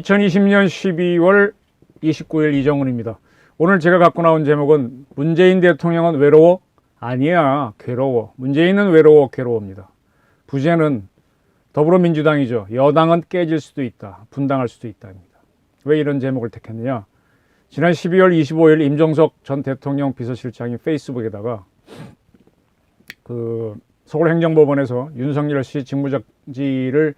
2020년 12월 29일 이정훈입니다. 오늘 제가 갖고 나온 제목은 문재인 대통령은 외로워? 아니야, 괴로워. 문재인은 외로워, 괴로워입니다. 부제는 더불어민주당이죠. 여당은 깨질 수도 있다, 분당할 수도 있다입니다. 왜 이런 제목을 택했느냐? 지난 12월 25일 임종석 전 대통령 비서실장이 페이스북에다가 서울행정법원에서 윤석열 씨 직무정지를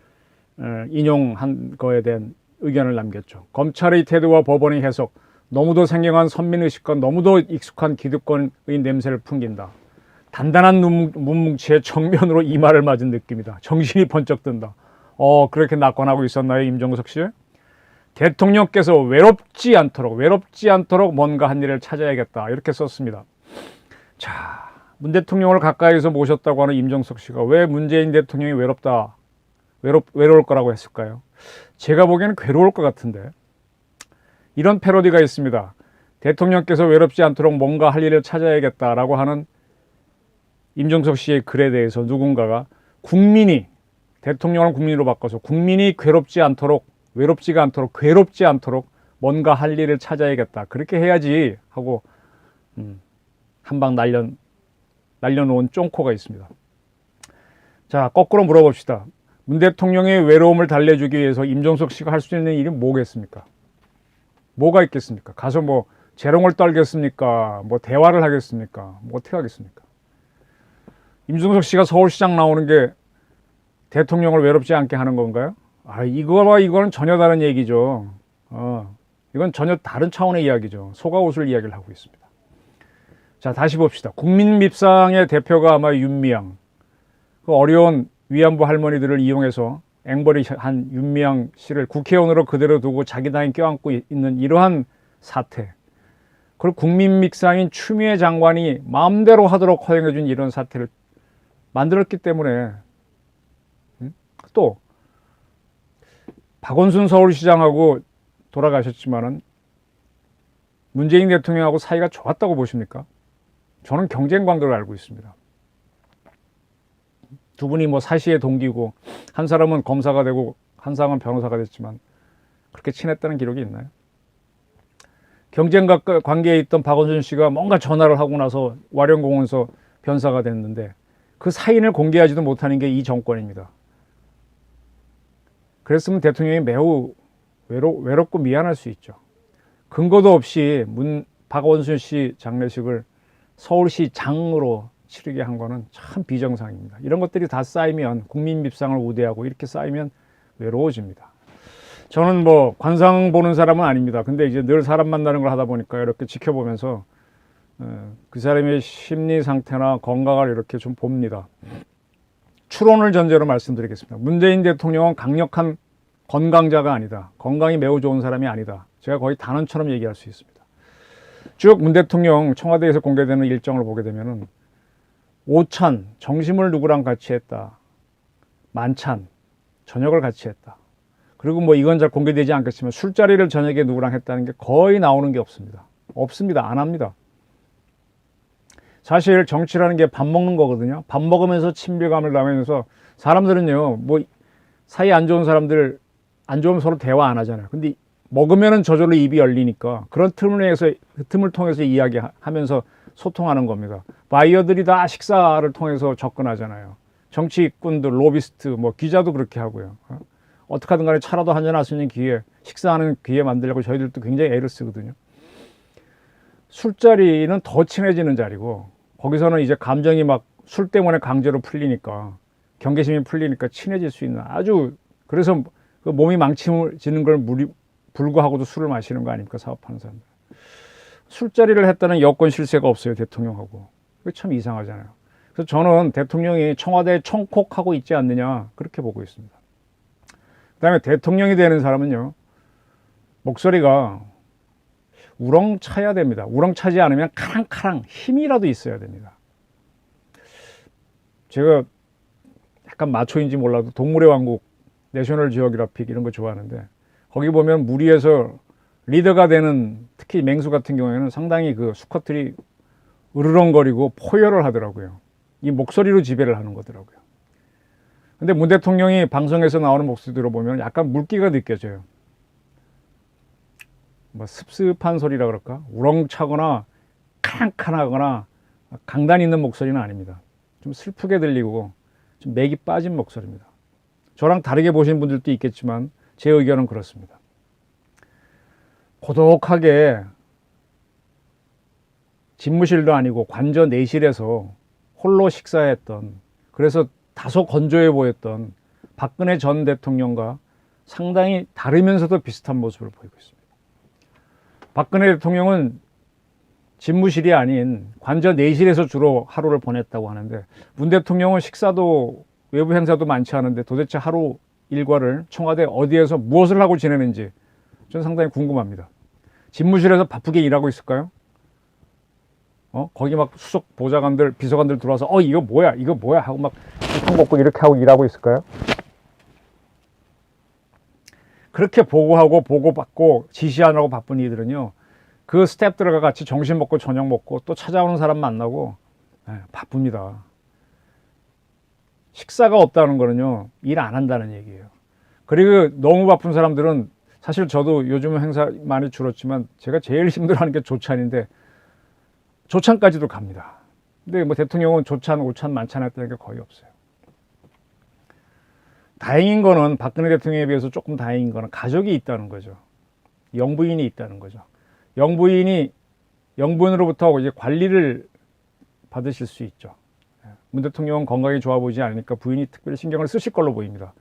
인용한 거에 대한 의견을 남겼죠. 검찰의 태도와 법원의 해석, 너무도 생경한 선민의식과 너무도 익숙한 기득권의 냄새를 풍긴다. 단단한 문뭉치의 정면으로 이마를 맞은 느낌이다. 정신이 번쩍 든다. 그렇게 낙관하고 있었나요, 임종석 씨? 대통령께서 외롭지 않도록 뭔가 한 일을 찾아야겠다, 이렇게 썼습니다. 자, 문 대통령을 가까이서 모셨다고 하는 임종석 씨가 왜 문재인 대통령이 외로울 거라고 했을까요? 제가 보기에는 괴로울 것 같은데. 이런 패러디가 있습니다. 대통령께서 외롭지 않도록 뭔가 할 일을 찾아야겠다라고 하는 임종석 씨의 글에 대해서 누군가가 대통령을 국민으로 바꿔서 국민이 괴롭지가 않도록 뭔가 할 일을 찾아야겠다, 그렇게 해야지 하고 한 방 날려놓은 쫑코가 있습니다. 자, 거꾸로 물어봅시다. 문 대통령의 외로움을 달래주기 위해서 임종석 씨가 할 수 있는 일이 뭐겠습니까? 뭐가 있겠습니까? 가서 재롱을 떨겠습니까? 대화를 하겠습니까? 어떻게 하겠습니까? 임종석 씨가 서울시장 나오는 게 대통령을 외롭지 않게 하는 건가요? 이거는 전혀 다른 얘기죠. 이건 전혀 다른 차원의 이야기죠. 소가 웃을 이야기를 하고 있습니다. 자, 다시 봅시다. 국민밉상의 대표가 아마 윤미향, 그 어려운 위안부 할머니들을 이용해서 앵벌이한 윤미향 씨를 국회의원으로 그대로 두고 자기 당에 껴안고 있는 이러한 사태, 그리고 국민밉상인 추미애 장관이 마음대로 하도록 허용해준 이런 사태를 만들었기 때문에, 또 박원순 서울시장하고 돌아가셨지만은 문재인 대통령하고 사이가 좋았다고 보십니까? 저는 경쟁 관계로 알고 있습니다. 두 분이 사시의 동기고, 한 사람은 검사가 되고 한 사람은 변호사가 됐지만 그렇게 친했다는 기록이 있나요? 경쟁 관계에 있던 박원순 씨가 뭔가 전화를 하고 나서 와룡공원서 변사가 됐는데 그 사인을 공개하지도 못하는 게 이 정권입니다. 그랬으면 대통령이 매우 외롭고 미안할 수 있죠. 근거도 없이 박원순 씨 장례식을 서울시장으로 치르게 한 거는 참 비정상입니다. 이런 것들이 다 쌓이면, 국민 밉상을 우대하고 이렇게 쌓이면 외로워집니다. 저는 관상 보는 사람은 아닙니다. 근데 이제 늘 사람 만나는 걸 하다 보니까 이렇게 지켜보면서 그 사람의 심리 상태나 건강을 이렇게 좀 봅니다. 추론을 전제로 말씀드리겠습니다. 문재인 대통령은 강력한 건강자가 아니다. 건강이 매우 좋은 사람이 아니다. 제가 거의 단언처럼 얘기할 수 있습니다. 쭉 문 대통령 청와대에서 공개되는 일정을 보게 되면은 오찬, 정심을 누구랑 같이 했다. 만찬, 저녁을 같이 했다. 그리고 이건 잘 공개되지 않겠지만 술자리를 저녁에 누구랑 했다는 게 거의 나오는 게 없습니다. 안 합니다. 사실 정치라는 게 밥 먹는 거거든요. 밥 먹으면서 친밀감을 나누면서, 사람들은요, 사이 안 좋은 사람들, 안 좋으면 서로 대화 안 하잖아요. 근데 먹으면은 저절로 입이 열리니까 그런 틈을 통해서 이야기하면서 소통하는 겁니다. 바이어들이 다 식사를 통해서 접근하잖아요. 정치꾼들, 로비스트, 기자도 그렇게 하고요. 어떻게 하든 간에 차라도 한잔 할 수 있는 기회, 식사하는 기회 만들려고 저희들도 굉장히 애를 쓰거든요. 술자리는 더 친해지는 자리고, 거기서는 이제 감정이 술 때문에 강제로 풀리니까, 경계심이 풀리니까 친해질 수 있는 그래서 그 몸이 망치지는 걸 불구하고도 술을 마시는 거 아닙니까, 사업하는 사람들. 술자리를 했다는 여권 실세가 없어요, 대통령하고. 그게 참 이상하잖아요. 그래서 저는 대통령이 청와대에 총콕하고 있지 않느냐, 그렇게 보고 있습니다. 그 다음에 대통령이 되는 사람은요, 목소리가 우렁차야 됩니다. 우렁차지 않으면 카랑카랑 힘이라도 있어야 됩니다. 제가 약간 마초인지 몰라도 동물의 왕국, 내셔널 지오그래픽 이런 거 좋아하는데, 거기 보면 무리에서 리더가 되는, 특히 맹수 같은 경우에는 상당히 수컷들이 으르렁거리고 포효를 하더라고요. 이 목소리로 지배를 하는 거더라고요. 근데 문 대통령이 방송에서 나오는 목소리 들어보면 약간 물기가 느껴져요. 뭐 습습한 소리라 그럴까? 우렁차거나 칸칸하거나 강단 있는 목소리는 아닙니다. 좀 슬프게 들리고 좀 맥이 빠진 목소리입니다. 저랑 다르게 보시는 분들도 있겠지만 제 의견은 그렇습니다. 고독하게 집무실도 아니고 관저 내실에서 홀로 식사했던, 그래서 다소 건조해 보였던 박근혜 전 대통령과 상당히 다르면서도 비슷한 모습을 보이고 있습니다. 박근혜 대통령은 집무실이 아닌 관저 내실에서 주로 하루를 보냈다고 하는데, 문 대통령은 식사도 외부 행사도 많지 않은데 도대체 하루 일과를 청와대 어디에서 무엇을 하고 지내는지 저는 상당히 궁금합니다. 집무실에서 바쁘게 일하고 있을까요? 거기 막 수석 보좌관들, 비서관들 들어와서 이거 뭐야 하고 막 통 먹고 이렇게 하고 일하고 있을까요? 그렇게 보고하고 보고받고 지시하느라고 바쁜 이들은요, 그 스태프들과 같이 점심 먹고 저녁 먹고 또 찾아오는 사람 만나고 바쁩니다. 식사가 없다는 거는요, 일 안 한다는 얘기예요. 그리고 너무 바쁜 사람들은, 사실 저도 요즘은 행사 많이 줄었지만 제가 제일 힘들어하는 게 조찬인데 조찬까지도 갑니다. 근데 뭐 대통령은 조찬, 오찬, 만찬 했다는 게 거의 없어요. 다행인 거는, 박근혜 대통령에 비해서 조금 다행인 거는 가족이 있다는 거죠. 영부인이 있다는 거죠. 영부인으로부터 이제 관리를 받으실 수 있죠. 문 대통령은 건강이 좋아 보이지 않으니까 부인이 특별히 신경을 쓰실 걸로 보입니다.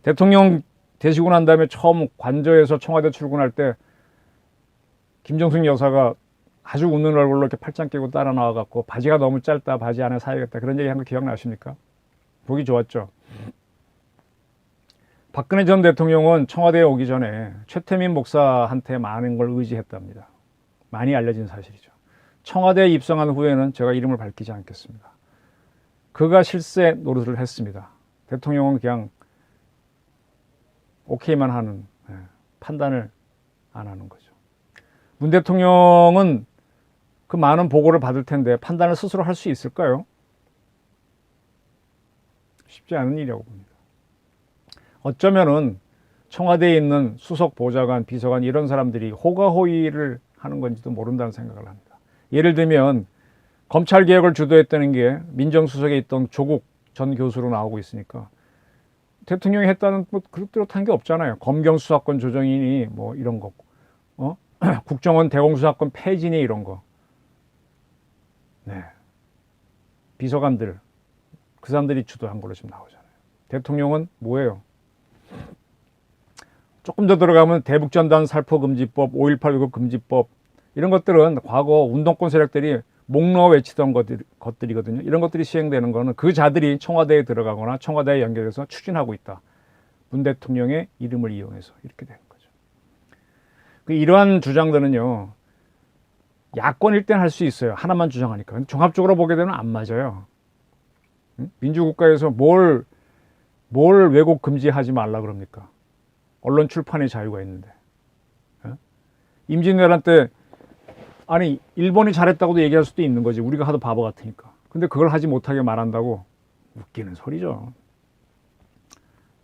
대통령 되시고 난 다음에 처음 관저에서 청와대 출근할 때 김정숙 여사가 아주 웃는 얼굴로 이렇게 팔짱 끼고 따라 나와갖고 바지가 너무 짧다, 바지 안에 사야겠다, 그런 얘기 한 거 기억나십니까? 보기 좋았죠. 박근혜 전 대통령은 청와대에 오기 전에 최태민 목사한테 많은 걸 의지했답니다. 많이 알려진 사실이죠. 청와대에 입성한 후에는 제가 이름을 밝히지 않겠습니다. 그가 실세 노릇을 했습니다. 대통령은 그냥 오케이만 하는, 판단을 안 하는 거죠. 문 대통령은 그 많은 보고를 받을 텐데 판단을 스스로 할 수 있을까요? 쉽지 않은 일이라고 봅니다. 어쩌면은 청와대에 있는 수석 보좌관, 비서관 이런 사람들이 호가호위를 하는 건지도 모른다는 생각을 합니다. 예를 들면 검찰개혁을 주도했다는 게 민정수석에 있던 조국 전 교수로 나오고 있으니까 대통령이 했다는 뭐 그렇듯한 게 없잖아요. 검경수사권 조정이니 뭐 이런 거, 국정원 대공수사권 폐지니 이런 거. 네, 비서관들, 그 사람들이 주도한 걸로 지금 나오잖아요. 대통령은 뭐예요? 조금 더 들어가면 대북전단 살포금지법, 5.18 금지법 이런 것들은 과거 운동권 세력들이 목놓아 외치던 것들이거든요. 이런 것들이 시행되는 거는 그 자들이 청와대에 들어가거나 청와대에 연결해서 추진하고 있다. 문 대통령의 이름을 이용해서 이렇게 되는 거죠. 이러한 주장들은요, 야권일 땐 할 수 있어요. 하나만 주장하니까. 근데 종합적으로 보게 되면 안 맞아요. 민주국가에서 뭘 왜곡 금지하지 말라 그럽니까? 언론 출판의 자유가 있는데. 임진왜란 때 아니 일본이 잘했다고도 얘기할 수도 있는 거지. 우리가 하도 바보 같으니까. 근데 그걸 하지 못하게 말한다고? 웃기는 소리죠.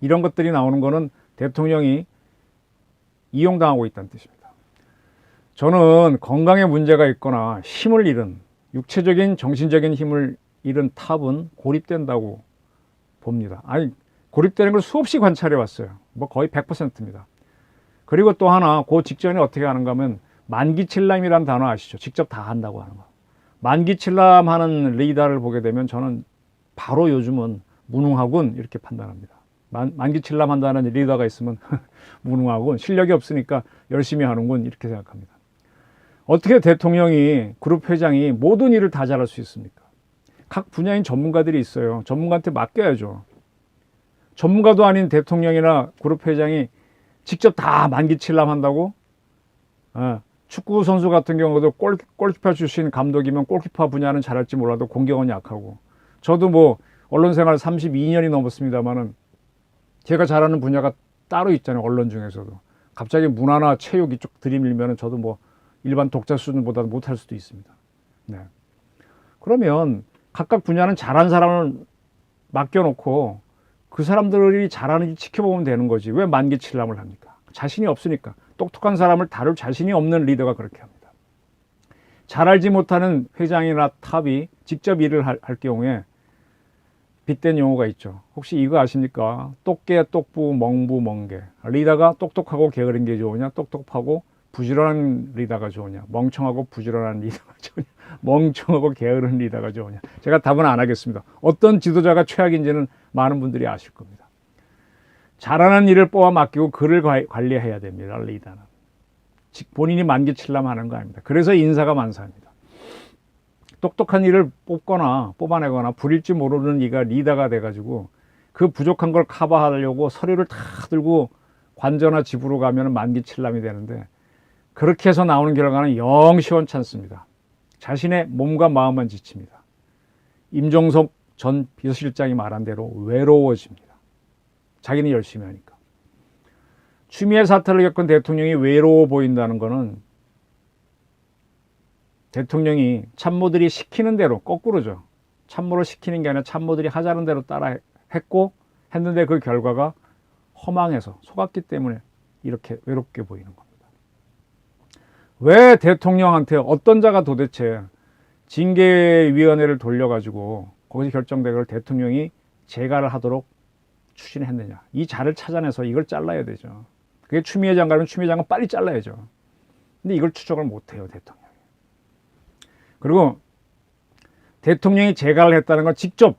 이런 것들이 나오는 거는 대통령이 이용당하고 있다는 뜻입니다. 저는 건강에 문제가 있거나 힘을 잃은, 육체적인 정신적인 힘을 잃은 탑은 고립된다고 봅니다. 아니 고립되는 걸 수없이 관찰해 왔어요. 뭐 거의 100%입니다. 그리고 또 하나, 그 직전에 어떻게 하는가 하면 만기칠람이라는 단어 아시죠? 직접 다 한다고 하는 거. 만기칠람 하는 리더를 보게 되면 저는 바로 요즘은 무능하군 이렇게 판단합니다. 만기칠람 한다는 리더가 있으면 무능하군, 실력이 없으니까 열심히 하는군 이렇게 생각합니다. 어떻게 대통령이, 그룹 회장이 모든 일을 다 잘할 수 있습니까? 각 분야인 전문가들이 있어요. 전문가한테 맡겨야죠. 전문가도 아닌 대통령이나 그룹 회장이 직접 다 만기칠람 한다고? 축구 선수 같은 경우도 골키퍼 출신 감독이면 골키퍼 분야는 잘할지 몰라도 공격은 약하고, 저도 뭐 언론 생활 32년이 넘었습니다만은 제가 잘하는 분야가 따로 있잖아요. 언론 중에서도 갑자기 문화나 체육 이쪽 들이밀면은 저도 뭐 일반 독자 수준보다 못할 수도 있습니다. 네. 그러면 각각 분야는 잘한 사람을 맡겨놓고 그 사람들이 잘하는지 지켜보면 되는 거지. 왜 만기칠람을 합니까? 자신이 없으니까. 똑똑한 사람을 다룰 자신이 없는 리더가 그렇게 합니다. 잘 알지 못하는 회장이나 탑이 직접 일을 할 경우에 빗댄 용어가 있죠. 혹시 이거 아십니까? 똑개, 똑부, 멍부, 멍개. 리더가 똑똑하고 게으른 게 좋으냐? 똑똑하고 부지런한 리더가 좋으냐? 멍청하고 부지런한 리더가 좋으냐? 멍청하고 게으른 리더가 좋으냐? 제가 답은 안 하겠습니다. 어떤 지도자가 최악인지는 많은 분들이 아실 겁니다. 잘하는 일을 뽑아 맡기고 그를 관리해야 됩니다. 리더는. 본인이 만기칠람 하는 거 아닙니다. 그래서 인사가 만사입니다. 똑똑한 일을 뽑아내거나 부릴지 모르는 이가 리더가 돼가지고 그 부족한 걸 커버하려고 서류를 다 들고 관저나 집으로 가면 만기칠람이 되는데, 그렇게 해서 나오는 결과는 영 시원찮습니다. 자신의 몸과 마음만 지칩니다. 임종석 전 비서실장이 말한 대로 외로워집니다. 자기는 열심히 하니까. 추미애 사태를 겪은 대통령이 외로워 보인다는 것은 대통령이 참모들이 시키는 대로, 거꾸로죠. 참모를 시키는 게 아니라 참모들이 하자는 대로 따라 했는데 그 결과가 허망해서 속았기 때문에 이렇게 외롭게 보이는 겁니다. 왜 대통령한테 어떤 자가 도대체 징계위원회를 돌려가지고 거기서 결정된 걸 대통령이 재가를 하도록 추진했느냐. 이 자를 찾아내서 이걸 잘라야 되죠. 그게 추미애 장관이면 추미애 장관 빨리 잘라야죠. 근데 이걸 추적을 못해요, 대통령이. 그리고 대통령이 재가를 했다는 건 직접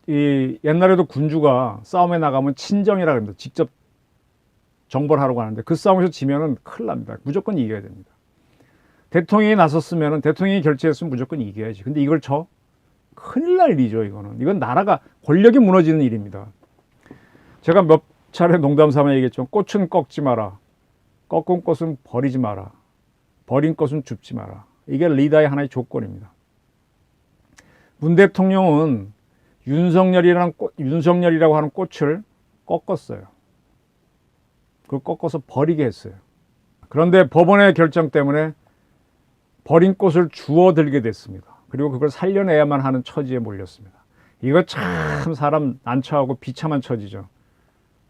옛날에도 군주가 싸움에 나가면 친정이라 합니다. 직접 정벌 하러 가는데 그 싸움에서 지면은 큰일 납니다. 무조건 이겨야 됩니다. 대통령이 나섰으면, 대통령이 결재했으면 무조건 이겨야지. 근데 이걸 큰일 날 일이죠, 이거는. 이건 나라가, 권력이 무너지는 일입니다. 제가 몇 차례 농담 삼아 얘기했지만, 꽃은 꺾지 마라. 꺾은 꽃은 버리지 마라. 버린 꽃은 줍지 마라. 이게 리더의 하나의 조건입니다. 문 대통령은 윤석열이라고 하는 꽃을 꺾었어요. 그걸 꺾어서 버리게 했어요. 그런데 법원의 결정 때문에 버린 꽃을 주워 들게 됐습니다. 그리고 그걸 살려내야만 하는 처지에 몰렸습니다. 이거 참 사람 난처하고 비참한 처지죠.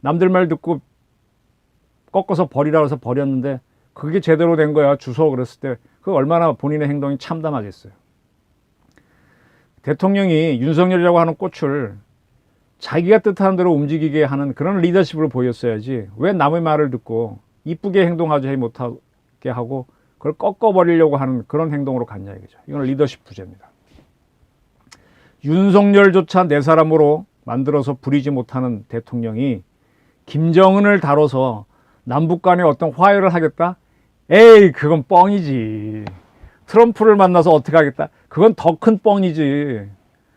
남들 말 듣고 꺾어서 버리라고 해서 버렸는데 그게 제대로 된 거야, 주워 그랬을 때 그 얼마나 본인의 행동이 참담하겠어요. 대통령이 윤석열이라고 하는 꽃을 자기가 뜻하는 대로 움직이게 하는 그런 리더십을 보였어야지, 왜 남의 말을 듣고 이쁘게 행동하지 못하게 하고 그걸 꺾어버리려고 하는 그런 행동으로 갔냐 이거죠. 이건 리더십 부재입니다. 윤석열조차 내 사람으로 만들어서 부리지 못하는 대통령이 김정은을 다뤄서 남북 간에 어떤 화해를 하겠다? 에이, 그건 뻥이지. 트럼프를 만나서 어떻게 하겠다? 그건 더 큰 뻥이지.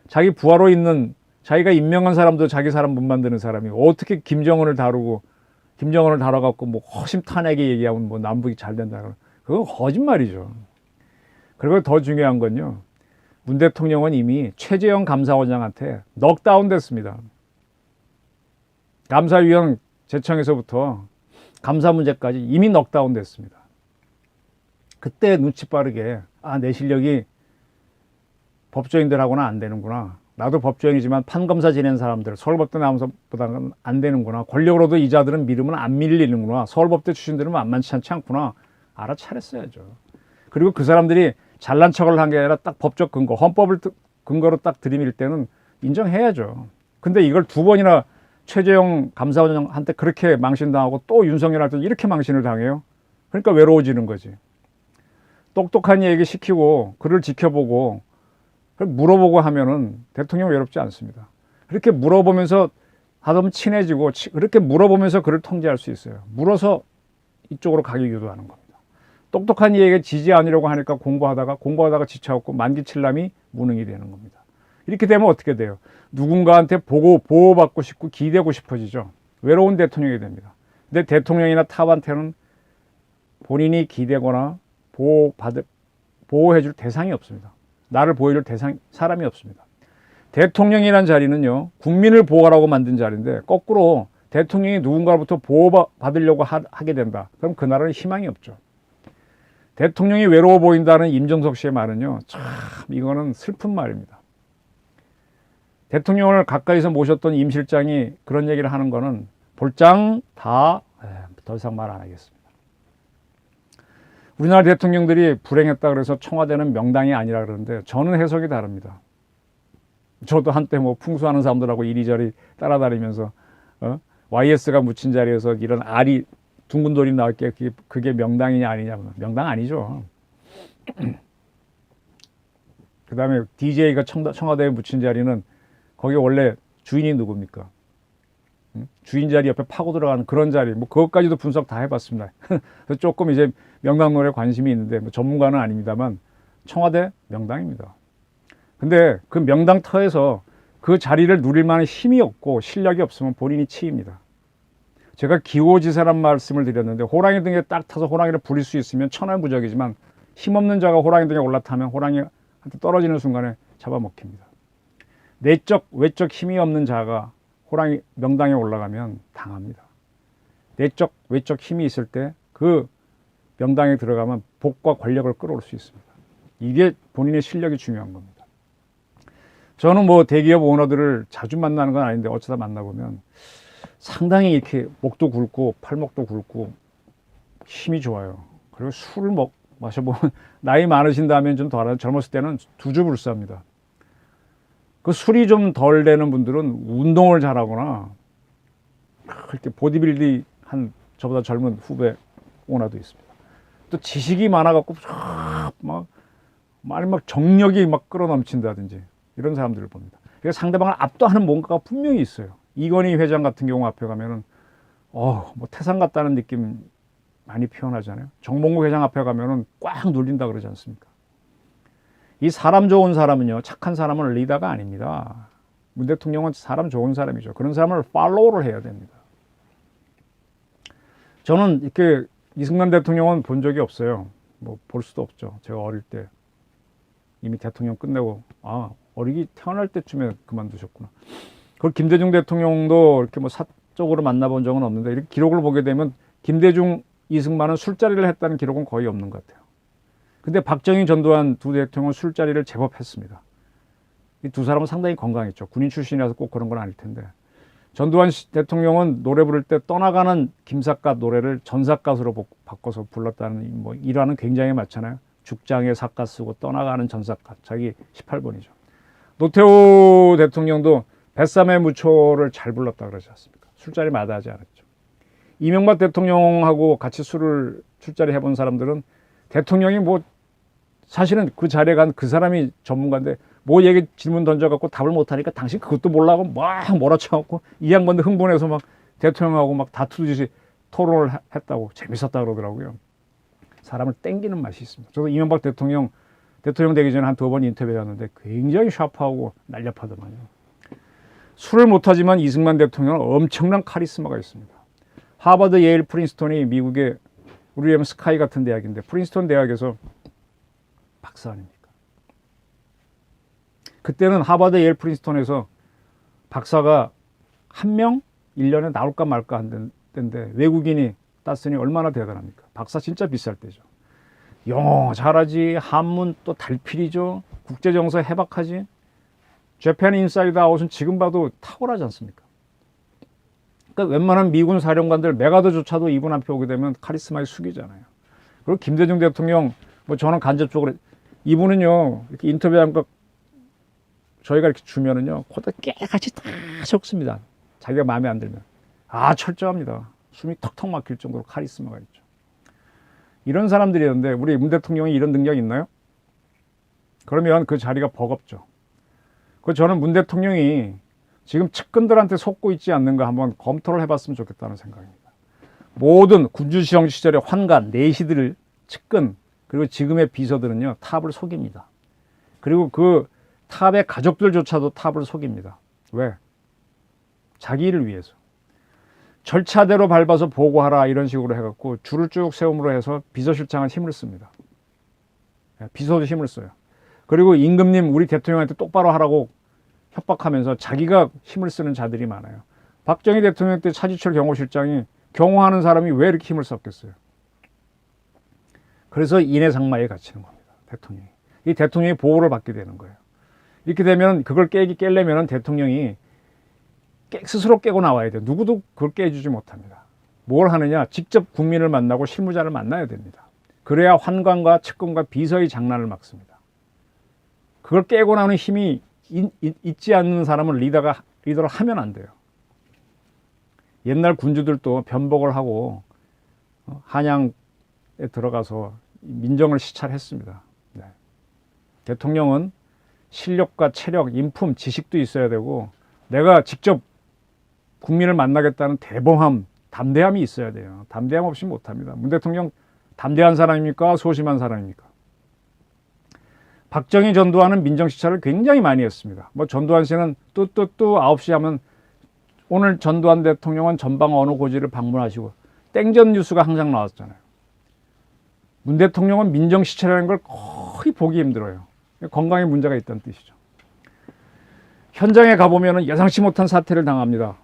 자기 부하로 있는, 자기가 임명한 사람도 자기 사람 못 만드는 사람이고 어떻게 김정은을 다뤄갖고 뭐 허심탄회하게 얘기하면 뭐 남북이 잘 된다 그러면 그건 거짓말이죠. 그리고 더 중요한 건요, 문 대통령은 이미 최재형 감사원장한테 넉다운 됐습니다. 감사위원 제청에서부터 감사 문제까지 이미 넉다운 됐습니다. 그때 눈치 빠르게, 내 실력이 법조인들하고는 안 되는구나. 나도 법조인이지만 판검사 지낸 사람들, 서울법대 나온 사람보다는 안 되는구나. 권력으로도 이 자들은 밀으면 안 밀리는구나. 서울법대 출신들은 만만치 않구나. 알아차렸어야죠. 그리고 그 사람들이 잘난 척을 한 게 아니라 딱 법적 근거, 헌법을 근거로 딱 들이밀 때는 인정해야죠. 근데 이걸 두 번이나 최재형 감사원장한테 그렇게 망신당하고 또 윤석열한테 이렇게 망신을 당해요. 그러니까 외로워지는 거지. 똑똑한 얘기 시키고 그를 지켜보고 물어보고 하면은 대통령 외롭지 않습니다. 그렇게 물어보면서 하다 보면 친해지고, 그렇게 물어보면서 그를 통제할 수 있어요. 물어서 이쪽으로 가게 유도하는 겁니다. 똑똑한 얘기에 지지 않으려고 하니까 공부하다가 지쳐갖고 만기칠람이 무능이 되는 겁니다. 이렇게 되면 어떻게 돼요? 누군가한테 보호받고 싶고 기대고 싶어지죠. 외로운 대통령이 됩니다. 근데 대통령이나 탑한테는 본인이 기대거나 보호해줄 대상이 없습니다. 나를 보호해줄 사람이 없습니다. 대통령이란 자리는요, 국민을 보호하라고 만든 자리인데 거꾸로 대통령이 누군가로부터 보호받으려고 하게 된다. 그럼 그 나라는 희망이 없죠. 대통령이 외로워 보인다는 임종석 씨의 말은요, 참 이거는 슬픈 말입니다. 대통령을 가까이서 모셨던 임 실장이 그런 얘기를 하는 거는 볼장 다 더 이상 말 안 하겠습니다. 우리나라 대통령들이 불행했다 그래서 청와대는 명당이 아니라 그러는데 저는 해석이 다릅니다. 저도 한때 뭐 풍수하는 사람들하고 이리저리 따라다니면서 YS가 묻힌 자리에서 이런 알이 둥근 돌이 나올게 그게 명당이냐 아니냐. 명당 아니죠. 그 다음에 DJ가 청와대에 묻힌 자리는 거기 원래 주인이 누굽니까? 주인 자리 옆에 파고 들어가는 그런 자리, 뭐 그것까지도 분석 다 해봤습니다. 그래서 조금 이제 명당론에 관심이 있는데 뭐 전문가는 아닙니다만 청와대 명당입니다. 근데 그 명당터에서 그 자리를 누릴 만한 힘이 없고 실력이 없으면 본인이 치입니다. 제가 기호지세란 말씀을 드렸는데 호랑이 등에 딱 타서 호랑이를 부릴 수 있으면 천하무적이지만 힘없는 자가 호랑이 등에 올라타면 호랑이한테 떨어지는 순간에 잡아먹힙니다. 내적 외적 힘이 없는 자가 호랑이 명당에 올라가면 당합니다. 내적 외적 힘이 있을 때 그 명당에 들어가면 복과 권력을 끌어올 수 있습니다. 이게 본인의 실력이 중요한 겁니다. 저는 뭐 대기업 오너들을 자주 만나는 건 아닌데 어쩌다 만나보면 상당히 이렇게 목도 굵고 팔목도 굵고 힘이 좋아요. 그리고 술을 마셔보면 나이 많으신 다음엔 좀 덜하죠. 젊었을 때는 두주불사입니다. 그 술이 좀 덜 되는 분들은 운동을 잘하거나 이렇게 보디빌딩 한 저보다 젊은 후배 오너도 있습니다. 또 지식이 많아갖고 막 정력이 막 끌어넘친다든지 이런 사람들을 봅니다. 그래서 상대방을 압도하는 뭔가가 분명히 있어요. 이건희 회장 같은 경우 앞에 가면은 뭐 태산 같다는 느낌 많이 표현하잖아요. 정몽구 회장 앞에 가면은 꽉 눌린다 그러지 않습니까? 이 사람 좋은 사람은요, 착한 사람은 리더가 아닙니다. 문 대통령은 사람 좋은 사람이죠. 그런 사람을 팔로우를 해야 됩니다. 저는 이렇게 이승만 대통령은 본 적이 없어요. 뭐 볼 수도 없죠. 제가 어릴 때 이미 대통령 끝내고 어리기 태어날 때쯤에 그만두셨구나. 그리고 김대중 대통령도 이렇게 뭐 사적으로 만나본 적은 없는데 이렇게 기록을 보게 되면 김대중, 이승만은 술자리를 했다는 기록은 거의 없는 것 같아요. 근데 박정희, 전두환 두 대통령은 술자리를 제법 했습니다. 이 두 사람은 상당히 건강했죠. 군인 출신이라서 꼭 그런 건 아닐 텐데. 전두환 대통령은 노래 부를 때 떠나가는 김삿갓 노래를 전삿갓으로 바꿔서 불렀다는 뭐 일화는 굉장히 많잖아요. 죽장에 삿갓 쓰고 떠나가는 전삿갓. 자기 18번이죠. 노태우 대통령도 뱃삼의 무초를 잘 불렀다 그러지 않습니까? 술자리 마다하지 않았죠. 이명박 대통령하고 같이 술자리 해본 사람들은 대통령이 뭐 사실은 그 자리에 간 그 사람이 전문가인데 뭐 얘기 질문 던져갖고 답을 못하니까 당신 그것도 몰라고 막 몰아쳐갖고 이 양반도 흥분해서 막 대통령하고 막 다투듯이 토론을 했다고 재밌었다 그러더라고요. 사람을 땡기는 맛이 있습니다. 저도 이명박 대통령 되기 전에 한 2번 인터뷰했는데 굉장히 샤프하고 날렵하더만요. 술을 못하지만 이승만 대통령은 엄청난 카리스마가 있습니다. 하버드, 예일, 프린스턴이 미국의 우리 스카이 같은 대학인데 프린스턴 대학에서 박사 아닙니까? 그때는 하버드, 예일, 프린스턴에서 박사가 한 명 1년에 나올까 말까 한 때인데 외국인이 땄으니 얼마나 대단합니까? 박사 진짜 비쌀 때죠. 영어 잘하지, 한문 또 달필이죠. 국제정서 해박하지. 재팬 인사이드 아웃은 지금 봐도 탁월하지 않습니까? 그러니까 웬만한 미군 사령관들 메가더조차도 이분 앞에 오게 되면 카리스마의 숙이잖아요. 그리고 김대중 대통령 뭐 저는 간접적으로 이분은요 이렇게 인터뷰한 거 저희가 이렇게 주면은요 코다 깨같이 다 적습니다. 자기가 마음에 안 들면 철저합니다. 숨이 턱턱 막힐 정도로 카리스마가 있죠. 이런 사람들이었는데 우리 문 대통령이 이런 능력이 있나요? 그러면 그 자리가 버겁죠. 그 저는 문 대통령이 지금 측근들한테 속고 있지 않는가 한번 검토를 해봤으면 좋겠다는 생각입니다. 모든 군주시정 시절의 환관, 내시들, 측근 그리고 지금의 비서들은요 탑을 속입니다. 그리고 그 탑의 가족들조차도 탑을 속입니다. 왜? 자기 일을 위해서. 절차대로 밟아서 보고하라 이런 식으로 해갖고 줄을 쭉 세움으로 해서 비서실장은 힘을 씁니다. 비서도 힘을 써요. 그리고 임금님 우리 대통령한테 똑바로 하라고 협박하면서 자기가 힘을 쓰는 자들이 많아요. 박정희 대통령 때 차지철 경호실장이 경호하는 사람이 왜 이렇게 힘을 썼겠어요? 그래서 인해상마에 갇히는 겁니다. 대통령이. 이 대통령이 보호를 받게 되는 거예요. 이렇게 되면 그걸 깨려면 대통령이 스스로 깨고 나와야 돼요. 누구도 그걸 깨주지 못합니다. 뭘 하느냐? 직접 국민을 만나고 실무자를 만나야 됩니다. 그래야 환관과 측근과 비서의 장난을 막습니다. 그걸 깨고 나오는 힘이 있지 않는 사람은 리더를 하면 안 돼요. 옛날 군주들도 변복을 하고 한양에 들어가서 민정을 시찰했습니다. 네. 대통령은 실력과 체력, 인품, 지식도 있어야 되고 내가 직접 국민을 만나겠다는 대범함, 담대함이 있어야 돼요. 담대함 없이 못합니다. 문 대통령 담대한 사람입니까? 소심한 사람입니까? 박정희, 전두환은 민정시찰을 굉장히 많이 했습니다. 뭐 전두환 씨는 또 9시 하면 오늘 전두환 대통령은 전방 어느 고지를 방문하시고 땡전 뉴스가 항상 나왔잖아요. 문 대통령은 민정시찰이라는 걸 거의 보기 힘들어요. 건강에 문제가 있다는 뜻이죠. 현장에 가보면 예상치 못한 사태를 당합니다.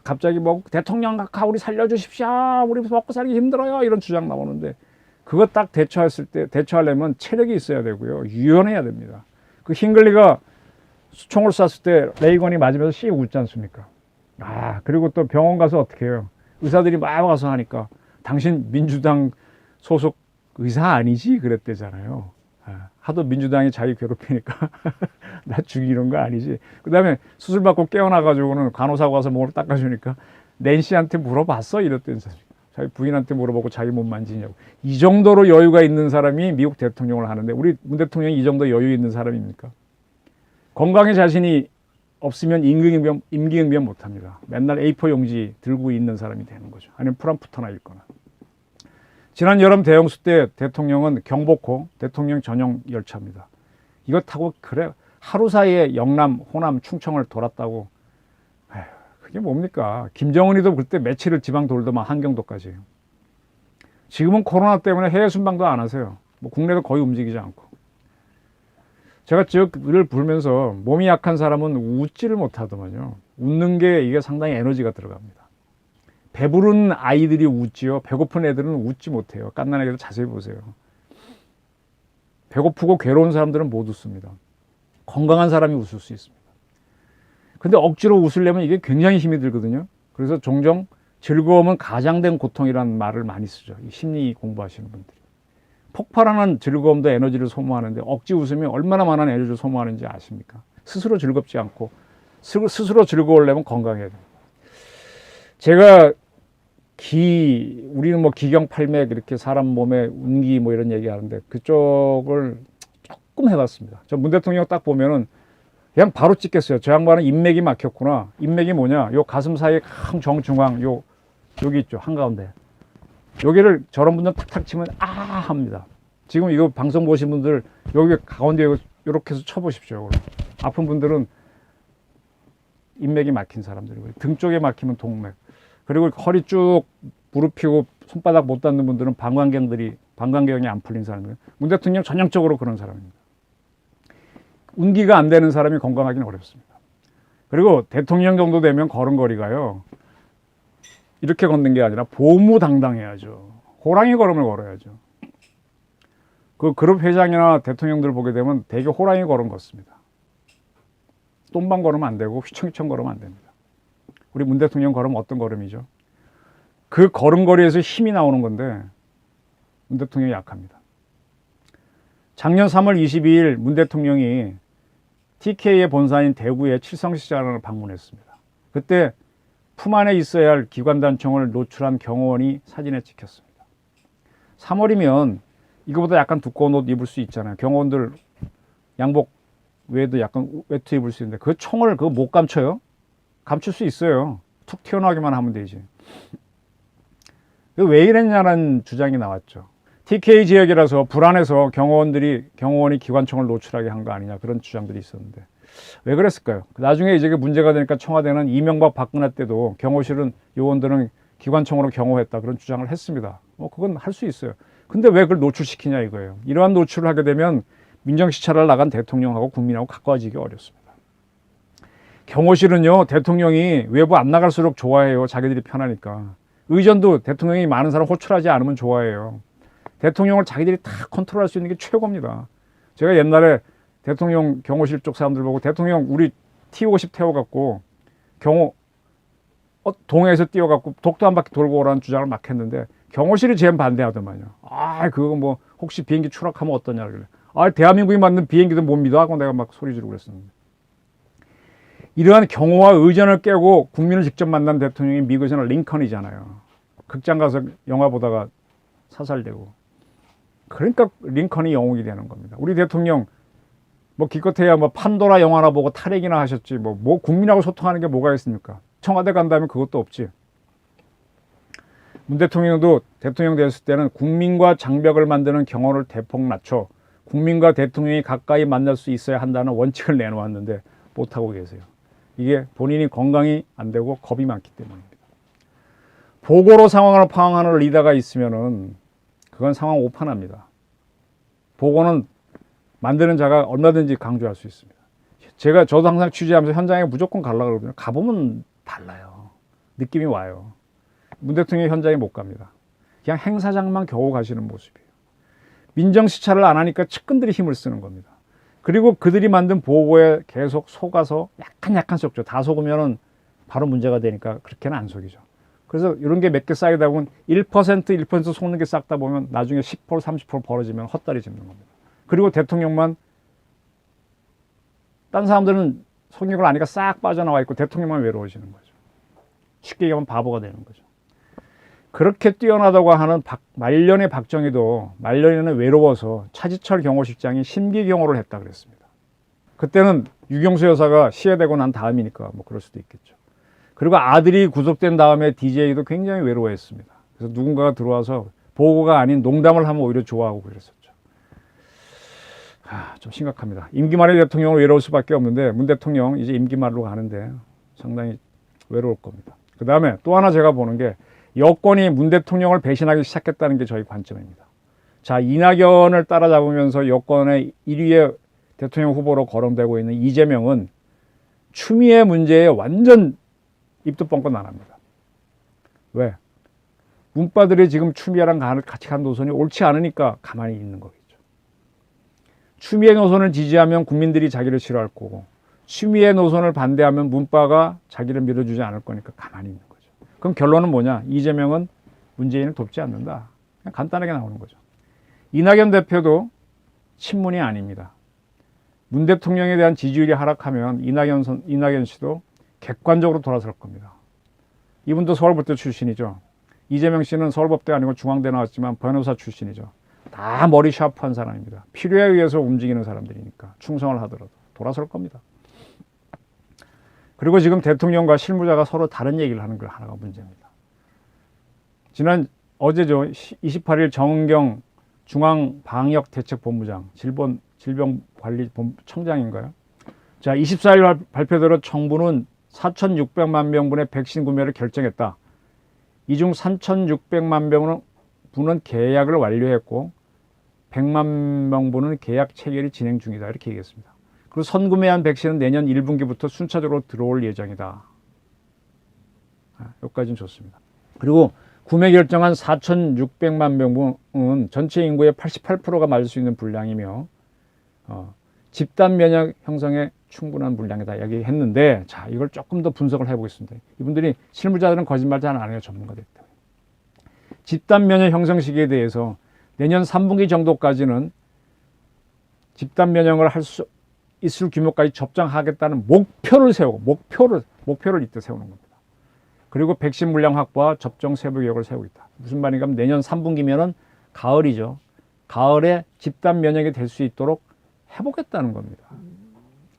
갑자기 뭐 대통령 각하 우리 살려주십시오. 우리 먹고 살기 힘들어요. 이런 주장 나오는데 그거 딱 대처하려면 체력이 있어야 되고요. 유연해야 됩니다. 그 힝글리가 총을 쐈을 때 레이건이 맞으면서 씩 웃지 않습니까? 그리고 또 병원 가서 어떻게 해요? 의사들이 막 와서 하니까 당신 민주당 소속 의사 아니지? 그랬대잖아요. 하도 민주당이 자기 괴롭히니까 나 죽이는 거 아니지. 그 다음에 수술 받고 깨어나가지고는 간호사가 와서 몸을 닦아주니까 낸시한테 물어봤어? 이랬더니 자기 부인한테 물어보고 자기 몸 만지냐고. 이 정도로 여유가 있는 사람이 미국 대통령을 하는데 우리 문 대통령이 이 정도 여유 있는 사람입니까? 건강에 자신이 없으면 임기응변 못합니다. 맨날 A4 용지 들고 있는 사람이 되는 거죠. 아니면 프랑프터나 읽거나. 지난 여름 대형수 때 대통령은 경복호 대통령 전용 열차입니다. 이거 타고 그래 하루 사이에 영남, 호남, 충청을 돌았다고. 그게 뭡니까? 김정은이도 그때 며칠을 지방 돌더만 한경도까지. 지금은 코로나 때문에 해외 순방도 안 하세요. 뭐 국내도 거의 움직이지 않고. 제가 늘 불면서 몸이 약한 사람은 웃지를 못하더만요. 웃는 게 이게 상당히 에너지가 들어갑니다. 배부른 아이들이 웃지요. 배고픈 애들은 웃지 못해요. 갓난 애들 자세히 보세요. 배고프고 괴로운 사람들은 못 웃습니다. 건강한 사람이 웃을 수 있습니다. 근데 억지로 웃으려면 이게 굉장히 힘이 들거든요. 그래서 종종 즐거움은 가장된 고통이라는 말을 많이 쓰죠. 이 심리 공부하시는 분들이. 폭발하는 즐거움도 에너지를 소모하는데 억지 웃으면 얼마나 많은 에너지를 소모하는지 아십니까? 스스로 즐겁지 않고 스스로 즐거우려면 건강해야 돼요. 제가 우리는 뭐 기경팔맥 이렇게 사람 몸에 운기 뭐 이런 얘기 하는데 그쪽을 조금 해봤습니다. 저 문 대통령 딱 보면은 그냥 바로 찍겠어요. 저 양반은 인맥이 막혔구나. 인맥이 뭐냐? 요 가슴 사이에 큰 정중앙 여기 있죠. 한가운데. 여기를 저런 분들 탁탁 치면 합니다. 지금 이거 방송 보신 분들 여기 가운데 이렇게 해서 쳐보십시오. 아픈 분들은 인맥이 막힌 사람들이고요. 등 쪽에 막히면 동맥. 그리고 허리 쭉 무릎 펴고 손바닥 못 닿는 분들은 방광경이 안 풀린 사람이에요. 문 대통령 전형적으로 그런 사람입니다. 운기가 안 되는 사람이 건강하기는 어렵습니다. 그리고 대통령 정도 되면 걸음걸이가요. 이렇게 걷는 게 아니라 보무당당해야죠. 호랑이 걸음을 걸어야죠. 그 그룹 회장이나 대통령들 보게 되면 되게 호랑이 걸음 걷습니다. 똥방 걸으면 안 되고 휘청휘청 걸으면 안 됩니다. 우리 문 대통령 걸음 어떤 걸음이죠? 그 걸음걸이에서 힘이 나오는 건데 문 대통령이 약합니다. 작년 3월 22일 문 대통령이 TK의 본사인 대구의 칠성시장을 방문했습니다. 그때 품 안에 있어야 할 기관단총을 노출한 경호원이 사진에 찍혔습니다. 3월이면 이거보다 약간 두꺼운 옷 입을 수 있잖아요. 경호원들 양복 외에도 약간 외투 입을 수 있는데 그 총을 그거 못 감춰요? 감출 수 있어요. 툭 튀어나오기만 하면 되지. 왜 이랬냐는 주장이 나왔죠. TK 지역이라서 불안해서 경호원이 기관총을 노출하게 한 거 아니냐 그런 주장들이 있었는데 왜 그랬을까요? 나중에 이제 문제가 되니까 청와대는 이명박 박근혜 때도 경호실은 요원들은 기관총으로 경호했다 그런 주장을 했습니다. 그건 할 수 있어요. 근데 왜 그걸 노출시키냐 이거예요. 이러한 노출을 하게 되면 민정시찰을 나간 대통령하고 국민하고 가까워지기 어렵습니다. 경호실은요 대통령이 외부 안 나갈수록 좋아해요. 자기들이 편하니까. 의전도 대통령이 많은 사람 호출하지 않으면 좋아해요. 대통령을 자기들이 다 컨트롤할 수 있는 게 최고입니다. 제가 옛날에 대통령 경호실 쪽 사람들 보고 대통령 우리 T50 태워갖고 동해에서 뛰어갖고 독도 한 바퀴 돌고 오라는 주장을 막 했는데 경호실이 제일 반대하더만요. 그거 뭐 혹시 비행기 추락하면 어떠냐 그래. 대한민국이 만든 비행기도 못 믿어 하고 내가 막 소리 지르고 그랬었는데. 이러한 경호와 의전을 깨고 국민을 직접 만난 대통령이 미국에서는 링컨이잖아요. 극장 가서 영화 보다가 사살되고. 그러니까 링컨이 영웅이 되는 겁니다. 우리 대통령 뭐 기껏해야 뭐 판도라 영화나 보고 탈핵이나 하셨지 뭐 국민하고 소통하는 게 뭐가 있습니까? 청와대 간다면 그것도 없지. 문 대통령도 대통령 됐을 때는 국민과 장벽을 만드는 경호를 대폭 낮춰 국민과 대통령이 가까이 만날 수 있어야 한다는 원칙을 내놓았는데 못하고 계세요. 이게 본인이 건강이 안 되고 겁이 많기 때문입니다. 보고로 상황을 파악하는 리더가 있으면은 그건 상황 오판합니다. 보고는 만드는 자가 얼마든지 강조할 수 있습니다. 저도 항상 취재하면서 현장에 무조건 가려고 그러거든요. 가보면 달라요. 느낌이 와요. 문 대통령이 현장에 못 갑니다. 그냥 행사장만 겨우 가시는 모습이에요. 민정시찰을 안 하니까 측근들이 힘을 쓰는 겁니다. 그리고 그들이 만든 보고에 계속 속아서 약간 속죠. 다 속으면은 바로 문제가 되니까 그렇게는 안 속이죠. 그래서 이런 게 몇 개 쌓이다 보면 1% 속는 게 쌓다 보면 나중에 10% 30% 벌어지면 헛다리 짚는 겁니다. 그리고 대통령만 딴 사람들은 속인 걸 아니까 싹 빠져나와 있고 대통령만 외로워지는 거죠. 쉽게 얘기하면 바보가 되는 거죠. 그렇게 뛰어나다고 하는 말년의 박정희도 말년에는 외로워서 차지철 경호실장이 심기 경호를 했다 그랬습니다. 그때는 유경수 여사가 시해되고 난 다음이니까 뭐 그럴 수도 있겠죠. 그리고 아들이 구속된 다음에 DJ도 굉장히 외로워했습니다. 그래서 누군가가 들어와서 보고가 아닌 농담을 하면 오히려 좋아하고 그랬었죠. 좀 심각합니다. 임기 말에 대통령은 외로울 수밖에 없는데 문 대통령 이제 임기 말로 가는데 상당히 외로울 겁니다. 그 다음에 또 하나 제가 보는 게 여권이 문 대통령을 배신하기 시작했다는 게 저희 관점입니다. 자, 이낙연을 따라잡으면서 여권의 1위의 대통령 후보로 거론되고 있는 이재명은 추미애 문제에 완전 입도 뻥끗 안 합니다. 왜? 문바들이 지금 추미애랑 같이 간 노선이 옳지 않으니까 가만히 있는 거겠죠. 추미애 노선을 지지하면 국민들이 자기를 싫어할 거고 추미애 노선을 반대하면 문바가 자기를 밀어주지 않을 거니까 가만히 있는 거죠. 그럼 결론은 뭐냐? 이재명은 문재인을 돕지 않는다. 그냥 간단하게 나오는 거죠. 이낙연 대표도 친문이 아닙니다. 문 대통령에 대한 지지율이 하락하면 이낙연 씨도 객관적으로 돌아설 겁니다. 이분도 서울법대 출신이죠. 이재명 씨는 서울법대 아니고 중앙대 나왔지만 변호사 출신이죠. 다 머리 샤프한 사람입니다. 필요에 의해서 움직이는 사람들이니까 충성을 하더라도 돌아설 겁니다. 그리고 지금 대통령과 실무자가 서로 다른 얘기를 하는 거 하나가 문제입니다. 어제죠. 28일 정은경 중앙방역대책본부장, 질병관리청장인가요? 자, 24일 발표대로 정부는 4,600만 명분의 백신 구매를 결정했다. 이 중 3,600만 분은 계약을 완료했고 100만 명분은 계약 체결이 진행 중이다. 이렇게 얘기했습니다. 그리고 선구매한 백신은 내년 1분기부터 순차적으로 들어올 예정이다. 여기까지는 좋습니다. 그리고 구매 결정한 4,600만 명분은 전체 인구의 88%가 맞을 수 있는 분량이며 집단 면역 형성에 충분한 분량이다 얘기했는데, 자, 이걸 조금 더 분석을 해보겠습니다. 이분들이 실무자들은 거짓말 잘 안 해요. 전문가들 때문에. 집단 면역 형성 시기에 대해서 내년 3분기 정도까지는 집단 면역을 할 수 있을 규모까지 접종하겠다는 목표를 세우고 목표를 이때 세우는 겁니다. 그리고 백신 물량 확보와 접종 세부 계획을 세우고 있다. 무슨 말인가 하면 내년 3분기면은 가을이죠. 가을에 집단 면역이 될 수 있도록 해보겠다는 겁니다.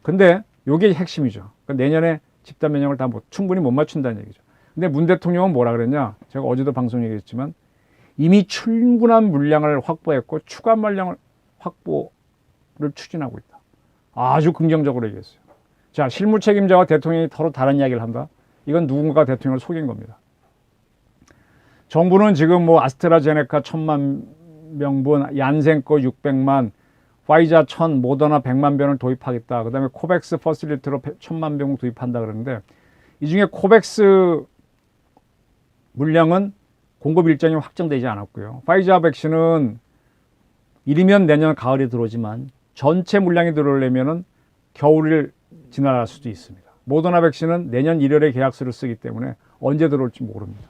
근데 이게 핵심이죠. 그러니까 내년에 집단 면역을 다 충분히 못 맞춘다는 얘기죠. 근데 문 대통령은 뭐라 그랬냐? 제가 어제도 방송 얘기했지만 이미 충분한 물량을 확보했고 추가 물량을 확보를 추진하고 있다. 아주 긍정적으로 얘기했어요. 자, 실무 책임자와 대통령이 서로 다른 이야기를 한다. 이건 누군가가 대통령을 속인 겁니다. 정부는 지금 뭐 아스트라제네카 1,000만 명분, 얀센 거 600만, 파이자 1,000, 모더나 100만 병을 도입하겠다. 그 다음에 코백스 퍼실리티로 1,000만 병 도입한다 그러는데 이 중에 코백스 물량은 공급 일정이 확정되지 않았고요. 파이자 백신은 이르면 내년 가을에 들어오지만 전체 물량이 들어오려면 겨울을 지날 수도 있습니다. 모더나 백신은 내년 1월에 계약서를 쓰기 때문에 언제 들어올지 모릅니다.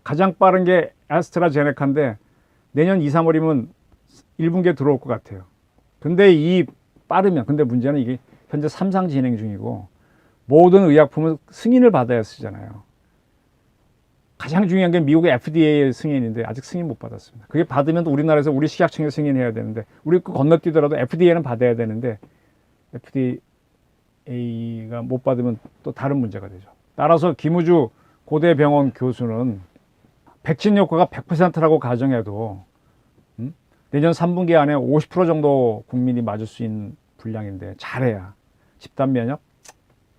가장 빠른 게 애스트라제네카인데 내년 2, 3월이면 1분기에 들어올 것 같아요. 근데 근데 문제는 이게 현재 3상 진행 중이고 모든 의약품은 승인을 받아야 쓰잖아요. 가장 중요한 게 미국의 FDA의 승인인데 아직 승인 못 받았습니다. 그게 받으면 우리나라에서 우리 식약청에 승인해야 되는데 우리 건너뛰더라도 FDA는 받아야 되는데 FDA가 못 받으면 또 다른 문제가 되죠. 따라서 김우주 고대병원 교수는 백신 효과가 100%라고 가정해도 내년 3분기 안에 50% 정도 국민이 맞을 수 있는 분량인데 잘해야 집단 면역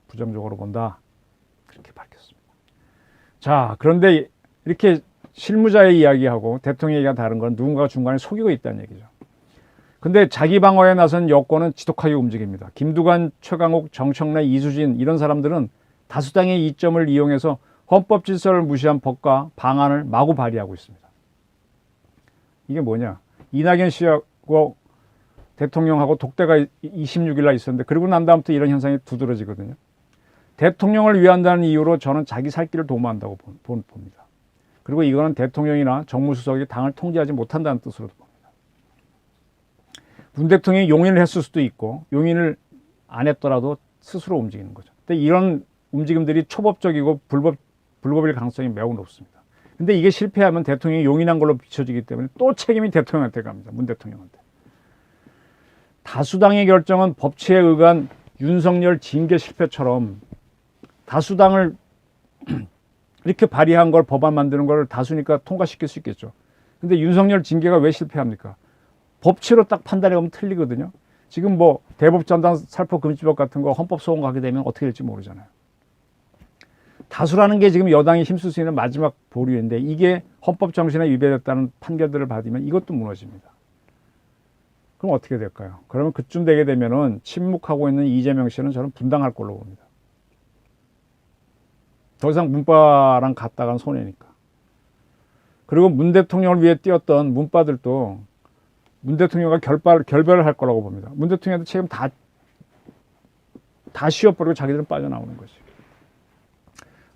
부정적으로 본다. 그렇게 밝혔습니다. 자, 그런데 이렇게 실무자의 이야기하고 대통령 얘기가 다른 건 누군가가 중간에 속이고 있다는 얘기죠. 근데 자기 방어에 나선 여권은 지독하게 움직입니다. 김두관, 최강욱, 정청래, 이수진 이런 사람들은 다수당의 이점을 이용해서 헌법 질서를 무시한 법과 방안을 마구 발의하고 있습니다. 이게 뭐냐? 이낙연 씨하고 대통령하고 독대가 26일 날 있었는데 그리고 난 다음부터 이런 현상이 두드러지거든요. 대통령을 위한다는 이유로 저는 자기 살 길을 도모한다고 봅니다. 그리고 이거는 대통령이나 정무수석이 당을 통제하지 못한다는 뜻으로도 봅니다. 문 대통령이 용인을 했을 수도 있고 용인을 안 했더라도 스스로 움직이는 거죠. 근데 이런 움직임들이 초법적이고 불법일 가능성이 매우 높습니다. 근데 이게 실패하면 대통령이 용인한 걸로 비춰지기 때문에 또 책임이 대통령한테 갑니다. 문 대통령한테. 다수당의 결정은 법치에 의한 윤석열 징계 실패처럼 다수당을 이렇게 발의한 걸 법안 만드는 걸 다수니까 통과시킬 수 있겠죠. 근데 윤석열 징계가 왜 실패합니까? 법치로 딱 판단해 보면 틀리거든요. 지금 뭐 대법전단 살포금지법 같은 거 헌법 소원 가게 되면 어떻게 될지 모르잖아요. 다수라는 게 지금 여당이 힘쓸 수 있는 마지막 보류인데 이게 헌법 정신에 위배됐다는 판결들을 받으면 이것도 무너집니다. 그럼 어떻게 될까요? 그러면 그쯤 되게 되면은 침묵하고 있는 이재명 씨는 저는 분당할 걸로 봅니다. 더 이상 문바랑 갔다간 손해니까. 그리고 문 대통령을 위해 뛰었던 문바들도 문 대통령과 결별을 할 거라고 봅니다. 문 대통령한테 책임 다 씌워버리고 자기들은 빠져나오는 거지.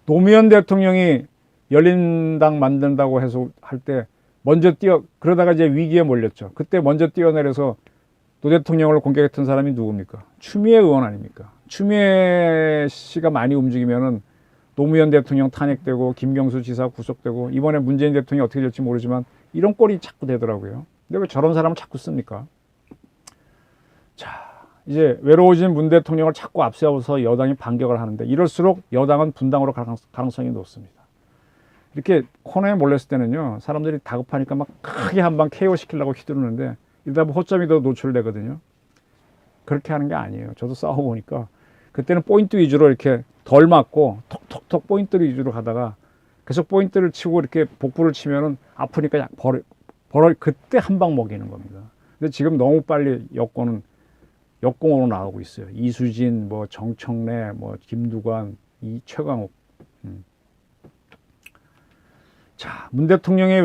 노무현 대통령이 열린당 만든다고 해서 할 때 먼저 그러다가 이제 위기에 몰렸죠. 그때 먼저 뛰어내려서 노 대통령을 공격했던 사람이 누굽니까? 추미애 의원 아닙니까? 추미애 씨가 많이 움직이면은 노무현 대통령 탄핵되고 김경수 지사 구속되고 이번에 문재인 대통령이 어떻게 될지 모르지만 이런 꼴이 자꾸 되더라고요. 근데 왜 저런 사람을 자꾸 씁니까? 자, 이제 외로워진 문 대통령을 자꾸 앞세워서 여당이 반격을 하는데 이럴수록 여당은 분당으로 갈 가능성이 높습니다. 이렇게 코너에 몰렸을 때는요, 사람들이 다급하니까 막 크게 한방 KO 시키려고 휘두르는데 이러다 보면 호점이 더 노출되거든요. 그렇게 하는 게 아니에요. 저도 싸워보니까 그때는 포인트 위주로 이렇게 덜 맞고 톡톡톡 포인트 위주로 가다가 계속 포인트를 치고 이렇게 복부를 치면은 아프니까 그때 한 방 먹이는 겁니다. 근데 지금 너무 빨리 여권은 역공으로 나오고 있어요. 이수진, 뭐 정청래, 뭐 김두관, 최강욱. 자, 문 대통령의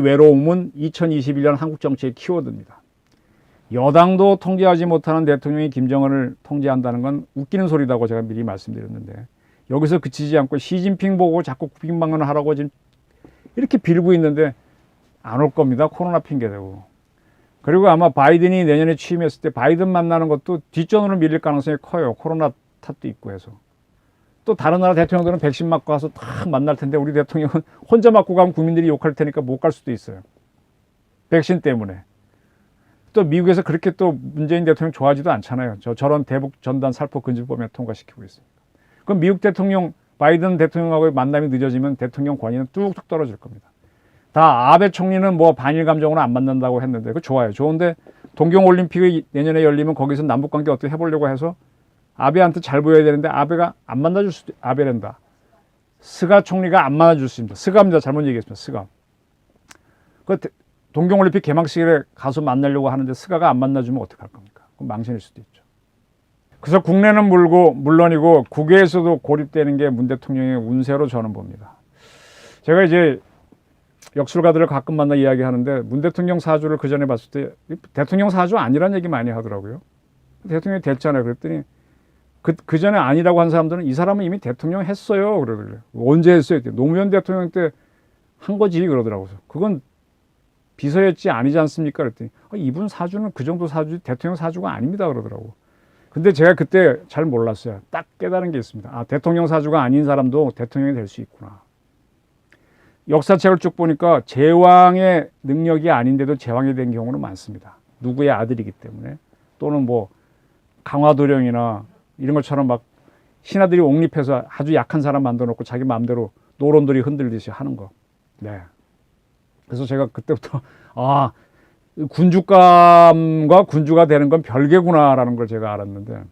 외로움은 2021년 한국 정치의 키워드입니다. 여당도 통제하지 못하는 대통령이 김정은을 통제한다는 건 웃기는 소리다고 제가 미리 말씀드렸는데 여기서 그치지 않고 시진핑 보고 자꾸 국빈방문을 하라고 지금 이렇게 빌고 있는데 안 올 겁니다. 코로나 핑계대고. 그리고 아마 바이든이 내년에 취임했을 때 바이든 만나는 것도 뒷전으로 밀릴 가능성이 커요. 코로나 탓도 있고 해서. 또 다른 나라 대통령들은 백신 맞고 가서 딱 만날 텐데 우리 대통령은 혼자 맞고 가면 국민들이 욕할 테니까 못 갈 수도 있어요. 백신 때문에. 또 미국에서 그렇게 또 문재인 대통령 좋아하지도 않잖아요. 저런 대북 전단 살포 금지법에 통과시키고 있습니다. 그럼 미국 대통령 바이든 대통령하고의 만남이 늦어지면 대통령 권위는 뚝뚝 떨어질 겁니다. 다 아베 총리는 뭐 반일 감정으로 안 만난다고 했는데 그거 좋아요. 좋은데 동경올림픽이 내년에 열리면 거기서 남북관계 어떻게 해보려고 해서 아베한테 잘 보여야 되는데 아베가 안 만나줄 수도 아베란다. 스가 총리가 안 만나줄 수 있습니다. 스가입니다. 잘못 얘기했습니다. 스가. 그 동경올림픽 개막식에 가서 만나려고 하는데 스가가 안 만나주면 어떡할 겁니까? 그럼 망신일 수도 있죠. 그래서 국내는 물론이고 국외에서도 고립되는 게 문 대통령의 운세로 저는 봅니다. 제가 이제 역술가들을 가끔 만나 이야기하는데 문 대통령 사주를 그 전에 봤을 때 대통령 사주 아니란 얘기 많이 하더라고요. 대통령이 됐잖아요. 그랬더니 그 전에 아니라고 한 사람들은 이 사람은 이미 대통령 했어요. 그러더라고요. 언제 했어요? 노무현 대통령 때 한 거지. 그러더라고요. 그건 비서였지 아니지 않습니까? 그랬더니 이분 사주는 그 정도 사주, 대통령 사주가 아닙니다. 그러더라고. 근데 제가 그때 잘 몰랐어요. 딱 깨달은 게 있습니다. 아, 대통령 사주가 아닌 사람도 대통령이 될 수 있구나. 역사책을 쭉 보니까 제왕의 능력이 아닌데도 제왕이 된 경우는 많습니다. 누구의 아들이기 때문에. 또는 뭐 강화도령이나 이런 것처럼 막 신하들이 옹립해서 아주 약한 사람 만들어 놓고 자기 마음대로 노론들이 흔들듯이 하는 거. 네. 그래서 제가 그때부터 아, 군주감과 군주가 되는 건 별개구나라는 걸 제가 알았는데,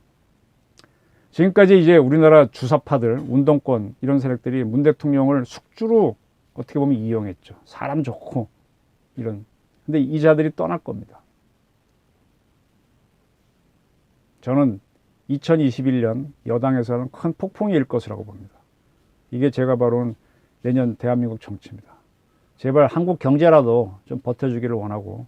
지금까지 이제 우리나라 주사파들, 운동권 이런 세력들이 문 대통령을 숙주로 어떻게 보면 이용했죠. 사람 좋고 이런. 근데 이 자들이 떠날 겁니다. 저는 2021년 여당에서는 큰 폭풍이 일 것이라고 봅니다. 이게 제가 바로 내년 대한민국 정치입니다. 제발 한국 경제라도 좀 버텨주기를 원하고,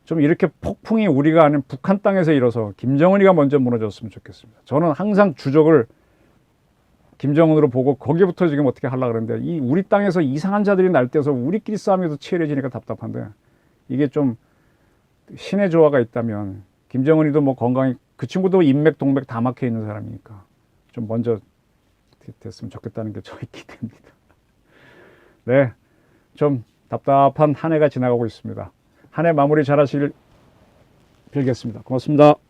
좀 이렇게 폭풍이 우리가 아는 북한 땅에서 일어서 김정은이가 먼저 무너졌으면 좋겠습니다. 저는 항상 주적을 김정은으로 보고 거기부터 지금 어떻게 하려고 그러는데, 이 우리 땅에서 이상한 자들이 날뛰어서 우리끼리 싸움이 더 치열해지니까 답답한데, 이게 좀 신의 조화가 있다면, 김정은이도 뭐 건강히, 그 친구도 인맥 동맥 다 막혀 있는 사람이니까 좀 먼저 됐으면 좋겠다는 게 저의 기대입니다. 네, 좀 답답한 한 해가 지나가고 있습니다. 한 해 마무리 잘 하시길 빌겠습니다. 고맙습니다.